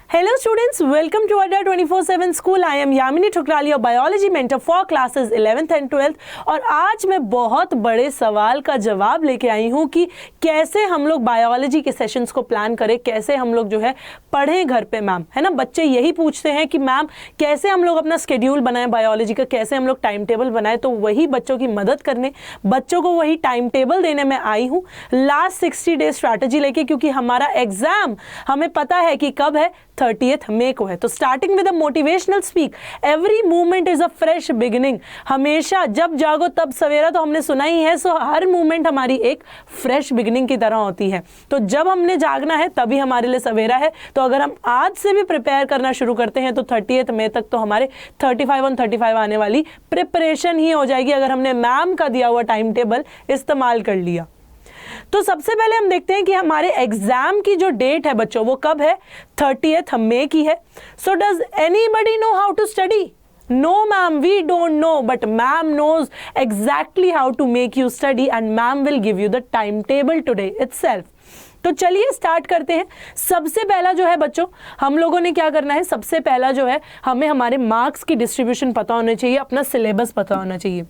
Hello students, welcome to Adda 24/7 School. I am Yamini Thukrali, your biology mentor for classes 11th and 12th. और आज मैं बहुत बड़े सवाल का जवाब लेके आई हूँ कि कैसे हम लोग बायोलॉजी के सेशंस को प्लान करें, कैसे हम लोग जो है पढ़ें घर पे मैम, है ना। बच्चे यही पूछते हैं कि मैम कैसे हम लोग अपना स्केड्यूल बनाएं बायोलॉजी का, कैसे हम लोग टाइम टेबल बनाएं। तो वही बच्चों की मदद करने, बच्चों को वही टाइम टेबल देने में आई हूँ लास्ट 60 डे स्ट्रैटेजी लेके, क्योंकि हमारा एग्जाम हमें पता है कि कब है, 30th मई को है। तो starting with a motivational speak, every movement is a fresh beginning. हमेशा जब जागो तब सवेरा, तो हमने सुना ही है। सो हर मूवमेंट हमारी एक फ्रेश बिगिनिंग की तरह होती है। तो जब हमने जागना है तभी हमारे लिए सवेरा है। तो अगर हम आज से भी प्रिपेयर करना शुरू करते हैं तो 30th मई तक तो हमारे 35 on 35 आने वाली प्रिपरेशन ही हो जाएगी, अगर हमने मैम का दिया हुआ टाइम टेबल इस्तेमाल कर लिया। तो सबसे पहले हम देखते हैं कि हमारे एग्जाम की जो डेट है बच्चों, वो कब है, 30th मई की है। So does anybody know how to study? No ma'am, we don't know, but ma'am knows exactly how to make you study and ma'am will give you the timetable today itself. तो चलिए start करते हैं। सबसे पहला जो है बच्चों, हम लोगों ने क्या करना है, सबसे पहला जो है हमें हमारे मार्क्स की डिस्ट्रीब्यूशन पता होना चाहिए, अपना सिलेबस पता होना चाहिए।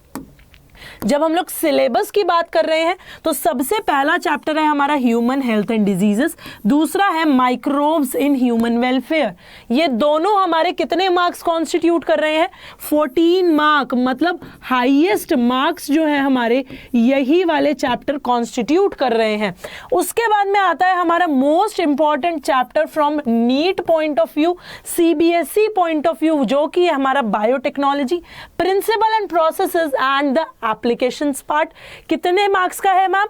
जब हम लोग सिलेबस की बात कर रहे हैं तो सबसे पहला चैप्टर है हमारा ह्यूमन हेल्थ एंड डिजीजेस, दूसरा है माइक्रोब्स इन ह्यूमन वेलफेयर। ये दोनों हमारे कितने मार्क्स कॉन्स्टिट्यूट कर रहे हैं, 14 मार्क, मतलब हाईएस्ट मार्क्स जो है हमारे यही वाले चैप्टर कॉन्स्टिट्यूट कर रहे हैं। उसके बाद में आता है हमारा most important chapter from NEET point of view, CBSE point of view, जो कि है हमारा biotechnology, principle and processes and the applications part. कितने मार्क्स का है मैम?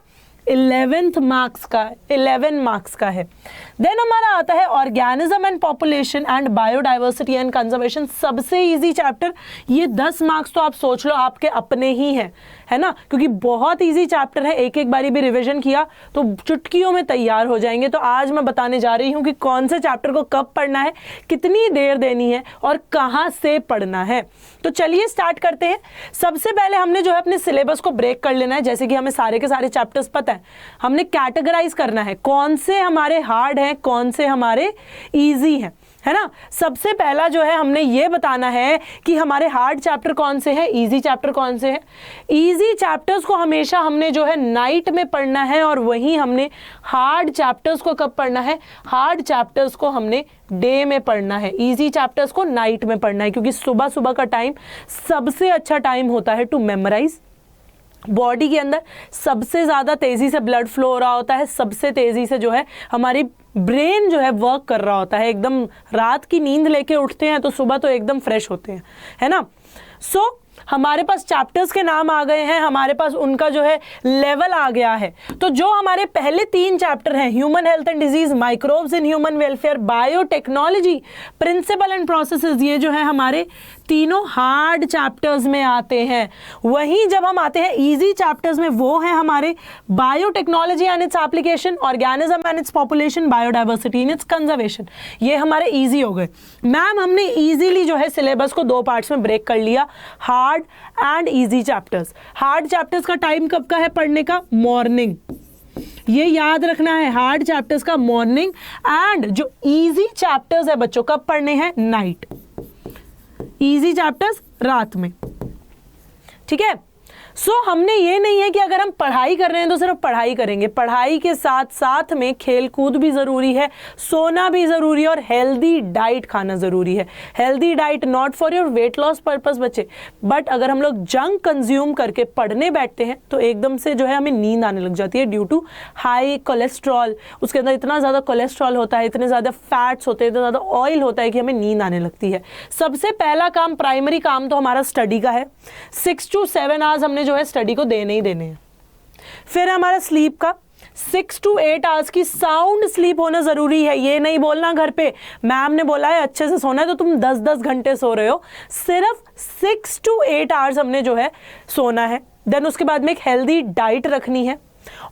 11 मार्क्स का है। देन हमारा आता है organism and population and biodiversity and conservation, सबसे इजी चैप्टर। ये 10 मार्क्स तो आप सोच लो आपके अपने ही हैं, है ना, क्योंकि बहुत इजी चैप्टर है। एक एक बारी भी रिवीजन किया तो चुटकियों में तैयार हो जाएंगे। तो आज मैं बताने जा रही हूँ कि कौन से चैप्टर को कब पढ़ना है, कितनी देर देनी है और कहाँ से पढ़ना है। तो चलिए स्टार्ट करते हैं। सबसे पहले हमने जो है अपने सिलेबस को ब्रेक कर लेना है। जैसे कि हमें सारे के सारे चैप्टर्स पता है, हमने कैटेगराइज करना है कौन से हमारे हार्ड हैं, कौन से हमारे इजी हैं, है ना। सबसे पहला जो है हमने ये बताना है कि हमारे हार्ड चैप्टर कौन से हैं, इजी चैप्टर कौन से हैं। इजी चैप्टर्स को हमेशा हमने जो है नाइट में पढ़ना है, और वहीं हमने हार्ड चैप्टर्स को कब पढ़ना है, हार्ड चैप्टर्स को हमने डे में पढ़ना है, इजी चैप्टर्स को नाइट में पढ़ना है, क्योंकि सुबह सुबह का टाइम सबसे अच्छा टाइम होता है टू मेमोराइज। बॉडी के अंदर सबसे ज़्यादा तेज़ी से ब्लड फ्लो हो रहा होता है, सबसे तेज़ी से जो है हमारी ब्रेन जो है वर्क कर रहा होता है। एकदम रात की नींद लेके उठते हैं तो सुबह तो एकदम फ्रेश होते हैं, है ना। सो हमारे पास चैप्टर्स के नाम आ गए हैं, हमारे पास उनका जो है लेवल आ गया है। तो जो हमारे पहले 3 चैप्टर हैं, human health and disease, microbes in human welfare, biotechnology, principle and processes, ये जो है हमारे तीनों हार्ड चैप्टर्स में आते हैं। वहीं जब हम आते हैं इजी चैप्टर्स में, वो है हमारे biotechnology and its application, organism and its population, biodiversity and it's conservation. ये हमारे इजी हो गए। मैम हमने इजीली जो है सिलेबस को 2 पार्ट्स में ब्रेक कर लिया, hard and easy chapters. Hard chapters का टाइम कब का है पढ़ने का? मॉर्निंग। ये याद रखना है, हार्ड चैप्टर्स का मॉर्निंग, एंड जो इजी चैप्टर्स है बच्चों कब पढ़ने हैं? नाइट। इजी चैप्टर्स रात में, ठीक है। सो हमने ये नहीं है कि अगर हम पढ़ाई कर रहे हैं तो सिर्फ पढ़ाई करेंगे, पढ़ाई के साथ साथ में खेल कूद भी ज़रूरी है, सोना भी ज़रूरी है, और हेल्दी डाइट खाना ज़रूरी है। Healthy diet not for your weight loss purpose बच्चे, बट अगर हम लोग जंक कंज्यूम करके पढ़ने बैठते हैं तो एकदम से जो है हमें नींद आने लग जाती है ड्यू टू हाई कोलेस्ट्रॉल। उसके अंदर इतना ज़्यादा कोलेस्ट्रॉल होता है, इतने ज़्यादा फैट्स होते हैं, इतना ज़्यादा ऑयल होता है कि हमें नींद आने लगती है। सबसे पहला काम, प्राइमरी काम तो हमारा स्टडी का है। 6 to 7 आवर्स हमने जो है स्टडी को देने ही देने हैं। फिर हमारा स्लीप का 6 to 8 आवर्स की साउंड स्लीप होना जरूरी है। ये नहीं बोलना घर पे मैम ने बोला है अच्छे से सोना है तो तुम 10-10 घंटे सो रहे हो, सिर्फ 6 to 8 आवर्स हमने जो है सोना है। देन उसके बाद में एक हेल्दी डाइट रखनी है।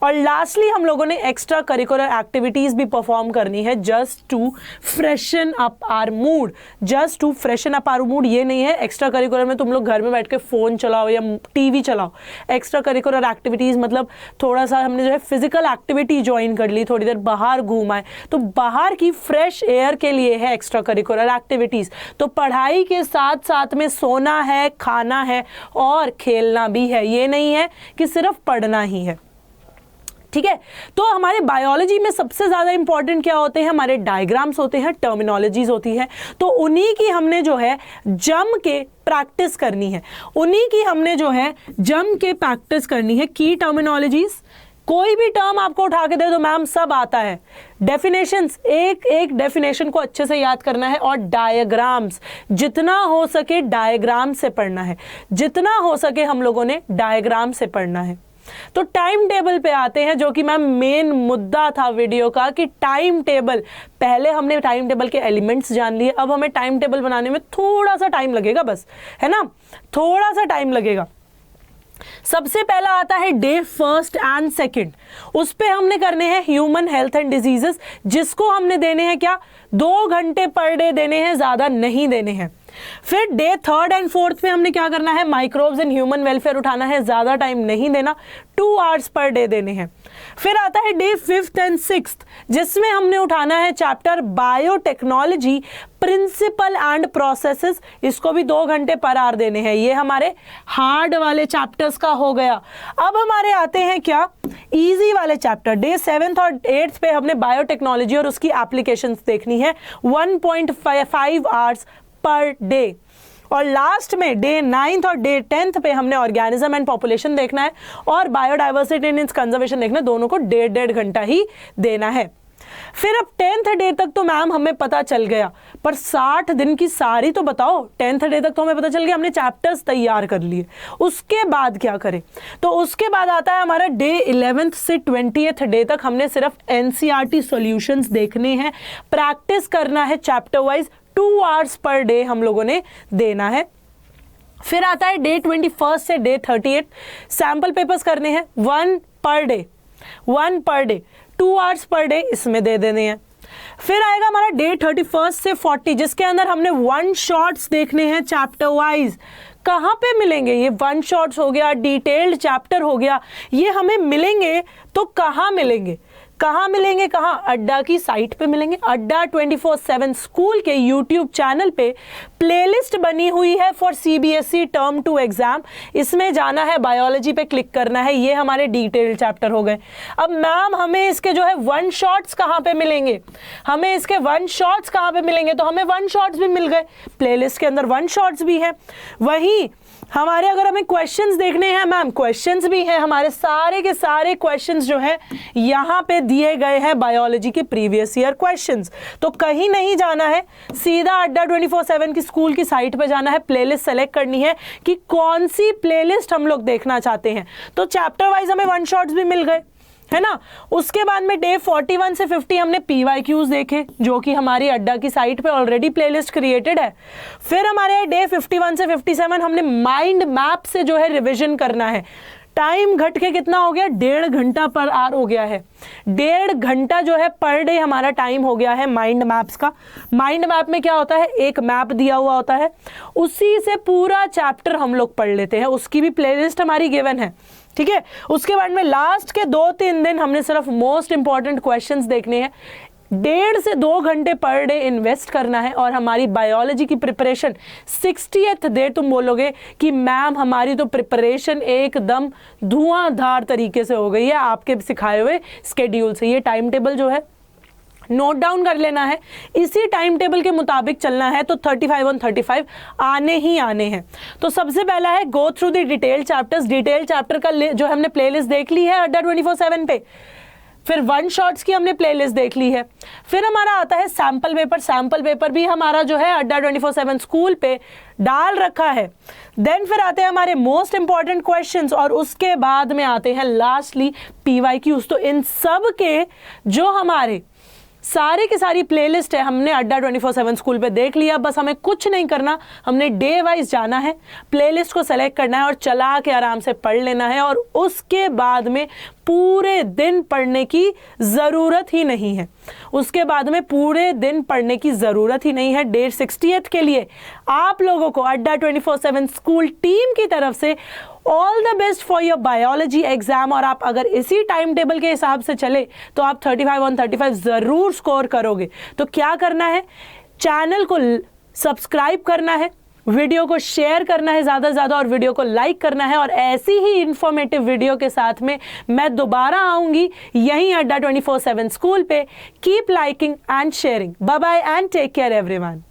और लास्टली हम लोगों ने एक्स्ट्रा करिकुलर एक्टिविटीज भी परफॉर्म करनी है just to freshen up our mood. Just to freshen up our mood ये नहीं है एक्स्ट्रा करिकुलर में तुम लोग घर में बैठ के फोन चलाओ या टीवी चलाओ। एक्स्ट्रा करिकुलर एक्टिविटीज मतलब थोड़ा सा हमने जो है फिजिकल एक्टिविटी ज्वाइन कर ली, थोड़ी देर बाहर घूम आए, तो बाहर की फ्रेश एयर के लिए है एक्स्ट्रा करिकुलर एक्टिविटीज। तो पढ़ाई के साथ साथ में सोना है, खाना है और खेलना भी है, ये नहीं है कि सिर्फ पढ़ना ही है। ठीक है, तो हमारे बायोलॉजी में सबसे ज्यादा इंपॉर्टेंट क्या होते हैं, हमारे डायग्राम्स होते हैं, टर्मिनोलॉजीज होती है। तो उन्हीं की हमने जो है जम के प्रैक्टिस करनी है, उन्हीं की हमने जो है जम के प्रैक्टिस करनी है की टर्मिनोलॉजीज। कोई भी टर्म आपको उठा के दे दो मैम सब आता है। डेफिनेशंस, एक एक डेफिनेशन को अच्छे से याद करना है और डायग्राम्स जितना हो सके डायग्राम से पढ़ना है, जितना हो सके हम लोगों ने डायग्राम से पढ़ना है। तो टाइम टेबल पे आते हैं जो कि मैम मेन मुद्दा था वीडियो का कि टाइम टेबल। पहले हमने टाइम टेबल के एलिमेंट्स जान लिए, अब हमें टाइम टेबल बनाने में थोड़ा सा टाइम लगेगा, बस है ना, थोड़ा सा टाइम लगेगा। सबसे पहला आता है डे फर्स्ट एंड सेकंड, उस पे हमने करने हैं ह्यूमन हेल्थ एंड डिजीजेस, जिसको हमने देने हैं क्या 2 घंटे पर डे देने हैं, ज्यादा नहीं देने हैं। फिर डे थर्ड एंड फोर्थ पे हमने क्या करना है माइक्रोब्स इन ह्यूमन वेलफेयर उठाना है, ज्यादा टाइम नहीं देना, 2 आवर्स पर डे देने हैं। फिर आता है डे फिफ्थ एंड सिक्स्थ जिसमें हमने उठाना है chapter biotechnology principle and processes, इसको भी 2 घंटे पर आवर देने हैं। ये हमारे हार्ड वाले चैप्टर्स का हो गया। अब हमारे आते हैं क्या इजी वाले चैप्टर। डे 7th और 8th पे हमने बायोटेक्नोलॉजी और उसकी एप्लीकेशंस देखनी है, 1.5 आवर्स पर डे। और लास्ट में डे 9th और डे 10th पे हमने ऑर्गेनिज्म एंड पॉपुलेशन देखना है और बायोडाइवर्सिटी एंड इट्स कंजर्वेशन देखना है, दोनों को 1.5 घंटा ही देना है। फिर अब 10th डे तक तो मैम हमें पता चल गया, पर 60 दिन की सारी तो बताओ। 10th डे तक तो हमें पता चल गया, हमने चैप्टर्स तैयार कर लिए, उसके बाद क्या करें। तो उसके बाद आता है हमारा डे 11th से 20th डे तक हमने सिर्फ एनसीईआरटी सॉल्यूशंस देखने हैं, प्रैक्टिस करना है chapter wise, 2 hours per day हम लोगों ने देना है। फिर आता है डे 21 से डे 38 सैंपल पेपर्स करने हैं, 1 per day, 2 hours per day इसमें दे देने हैं। फिर आएगा हमारा डे 31 से 40 जिसके अंदर हमने 1 शॉट्स देखने हैं चैप्टर वाइज। कहाँ पे मिलेंगे ये 1 शॉट्स हो गया, डिटेल्ड चैप्टर हो गया, ये हमें मिलेंगे तो कहाँ मिलेंगे, कहाँ मिलेंगे, कहाँ अड्डा की साइट पे मिलेंगे। अड्डा 24/7 स्कूल के यूट्यूब चैनल पे प्लेलिस्ट बनी हुई है फॉर सीबीएसई टर्म 2 एग्जाम, इसमें जाना है, बायोलॉजी पे क्लिक करना है, ये हमारे डिटेल्ड चैप्टर हो गए। अब मैम हमें इसके जो है 1 शॉट्स कहाँ पे मिलेंगे, हमें इसके 1 शॉट्स कहाँ पे मिलेंगे, तो हमें 1 शॉट्स भी मिल गए, प्लेलिस्ट के अंदर 1 शॉट्स भी है। वहीं हमारे अगर हमें क्वेश्चंस देखने हैं मैम, क्वेश्चंस भी हैं, हमारे सारे के सारे क्वेश्चंस जो हैं यहाँ पे दिए गए हैं बायोलॉजी के प्रीवियस ईयर क्वेश्चंस। तो कहीं नहीं जाना है, सीधा अड्डा 24/7 की स्कूल की साइट पे जाना है, प्लेलिस्ट सेलेक्ट करनी है कि कौन सी प्लेलिस्ट हम लोग देखना चाहते हैं। तो चैप्टर वाइज हमें 1 शॉट्स भी मिल गए, है ना। उसके बाद में डे 41 से 50 हमने PYQs देखे जो कि हमारी अड्डा की साइट पे ऑलरेडी प्लेलिस्ट क्रिएटेड है। फिर हमारे डे 51 से 57 हमने माइंड मैप से जो है रिवीजन करना है। टाइम घट के कितना हो गया, 1.5 घंटा पर आवर हो गया है, 1.5 घंटा जो है पर डे हमारा टाइम हो गया है माइंड मैप्स का। माइंड मैप में क्या होता है, एक मैप दिया हुआ होता है, उसी से पूरा चैप्टर हम लोग पढ़ लेते हैं, उसकी भी प्लेलिस्ट हमारी गिवन है, ठीक है। उसके बाद में लास्ट के 2-3 दिन हमने सिर्फ मोस्ट इंपॉर्टेंट क्वेश्चंस देखने हैं, 1.5 से 2 घंटे पर डे इन्वेस्ट करना है। और हमारी बायोलॉजी की प्रिपरेशन 60th डे तुम बोलोगे कि मैम हमारी तो प्रिपरेशन एकदम धुआंधार तरीके से हो गई है आपके सिखाए हुए स्केड्यूल से। ये टाइम टेबल जो है नोट डाउन कर लेना है, इसी टाइम टेबल के मुताबिक चलना है, तो 35 on 35 आने ही आने हैं। तो सबसे पहला है go through the detail chapters. Detail chapter का जो हमने प्लेलिस्ट देख ली है अड्डा 24/7 पे। फिर 1 शॉट्स की हमने प्लेलिस्ट देख ली है। फिर हमारा आता है सैंपल पेपर। सैंपल पेपर भी हमारा जो है अड्डा 24/7 स्कूल पे डाल रखा है। देन फिर आते हैं हमारे मोस्ट इंपॉर्टेंट क्वेश्चंस और उसके बाद में आते हैं लास्टली PYQs। तो इन सब के जो हमारे सारी की सारी प्लेलिस्ट है हमने अड्डा 24/7 स्कूल पे देख लिया। बस हमें कुछ नहीं करना, हमने डे वाइज जाना है, प्लेलिस्ट को सेलेक्ट करना है और चला के आराम से पढ़ लेना है। और उसके बाद में पूरे दिन पढ़ने की ज़रूरत ही नहीं है। उसके बाद में पूरे दिन पढ़ने की ज़रूरत ही नहीं है। डे 60th के लिए आप लोगों को अड्डा 24/7 स्कूल टीम की तरफ से all the best for your biology exam. और आप अगर इसी टाइम टेबल के हिसाब से चले तो आप 35 on 35 ज़रूर स्कोर करोगे। तो क्या करना है, चैनल को सब्सक्राइब करना है, वीडियो को शेयर करना है ज़्यादा से ज़्यादा और वीडियो को लाइक करना है। और ऐसी ही इंफॉर्मेटिव वीडियो के साथ में मैं दोबारा आऊँगी यहीं अड्डा 24/7 स्कूल पे। Keep liking and sharing. Bye bye and take care everyone.